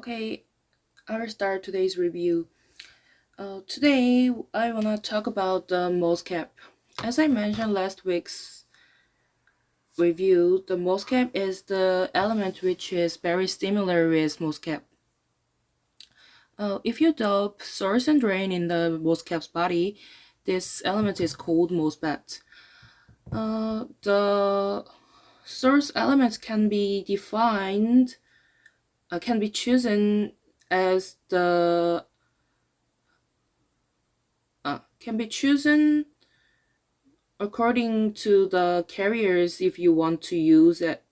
Okay, I will start today's review. Today, I want to talk about the MOSFET. As I mentioned last week's review, the MOSFET is the element which is very similar with MOSFET. If you dope source and drain in the MOSFET's body, this element is called MOSFET. The source elements can be defined, can be chosen as the can be chosen according to the carriers if you want to use it.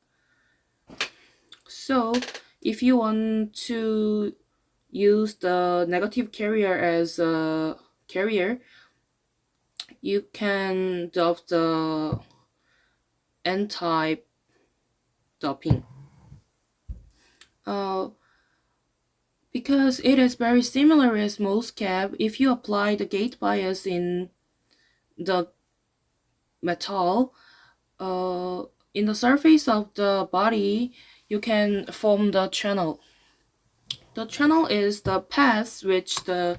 So if you want to use the negative carrier as a carrier, you can adopt the n-type doping. Because it is very similar as MOSFET, if you apply the gate bias in the metal, in the surface of the body, you can form the channel. The channel is the path which the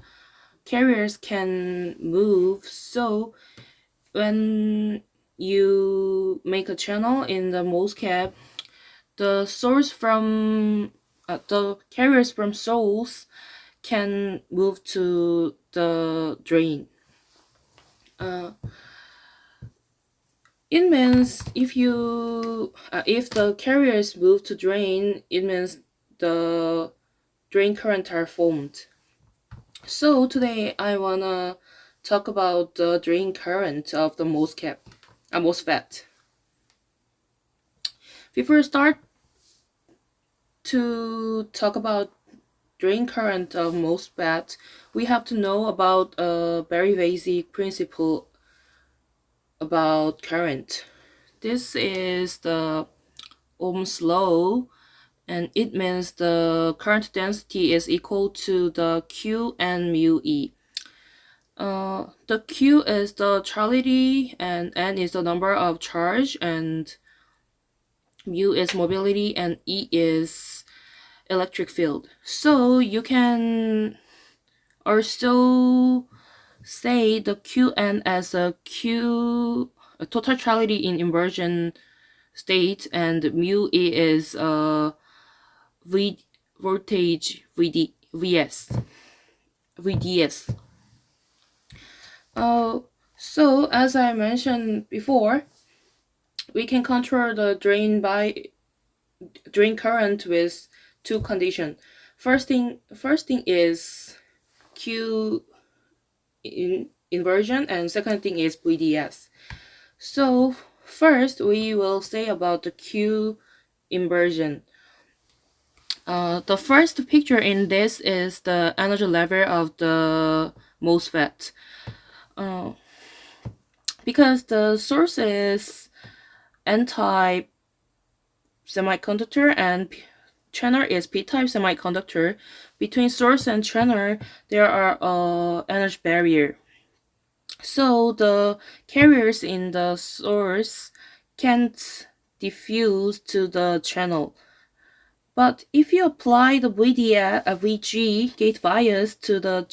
carriers can move. So when you make a channel in the MOSFET, the source from the carriers from source can move to the drain. It means if the carriers move to drain, it means the drain current are formed. So today I wanna talk about the drain current of the MOSFET. Before we start to talk about drain current of MOSFET, we have to know about a very basic principle about current. This is the Ohm's law, and it means the current density is equal to the Q and mu E. The Q is the charity, and N is the number of charge, and mu is mobility, and E is electric field. So you can also say the Qn as a total charity in inversion state, and mu E is voltage VDS. So as I mentioned before, we can control the drain current with two conditions. First thing is Q inversion, and second thing is VDS. So first we will say about the Q inversion. The first picture in this is the energy level of the MOSFET. Because the source is n-type semiconductor and channel is p-type semiconductor, between source and channel there are energy barrier. So the carriers in the source can't diffuse to the channel. But if you apply the VG gate bias to the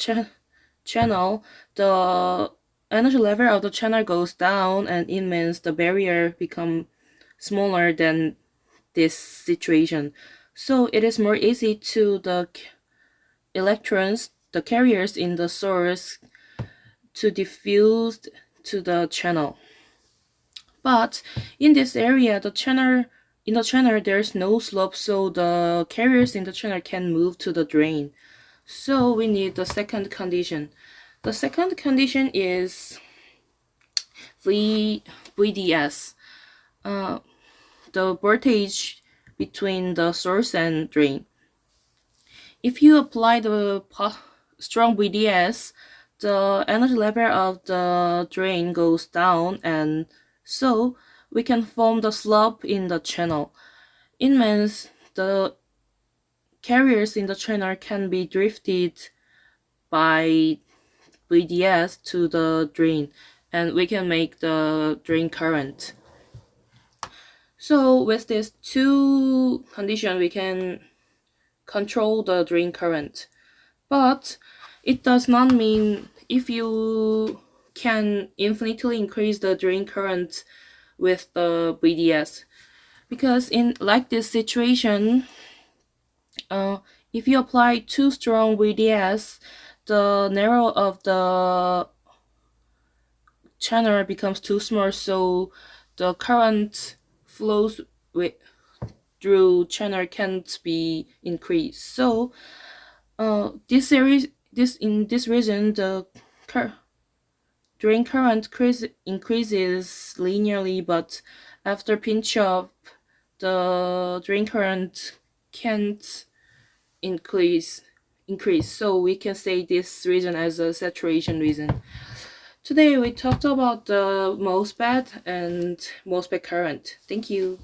channel, the energy level of the channel goes down, and it means the barrier become smaller than this situation. So it is more easy to the electrons, the carriers in the source, to diffuse to the channel. But in this area, in the channel there's no slope, so the carriers in the channel can move to the drain. So we need the second condition. The second condition is VDS, the voltage between the source and drain. If you apply the strong VDS, the energy level of the drain goes down, and so we can form the slope in the channel. It means the carriers in the channel can be drifted by VDS to the drain, and we can make the drain current. So with these two conditions, we can control the drain current. But it does not mean if you can infinitely increase the drain current with the VDS, because in like this situation, if you apply too strong VDS, the narrow of the channel becomes too small, so the current flows through channel can't be increased. So this series, in this reason, the drain current increases linearly, but after pinch off, the drain current can't increase. So we can say this region as a saturation region. Today we talked about the MOSFET and MOSFET current. Thank you.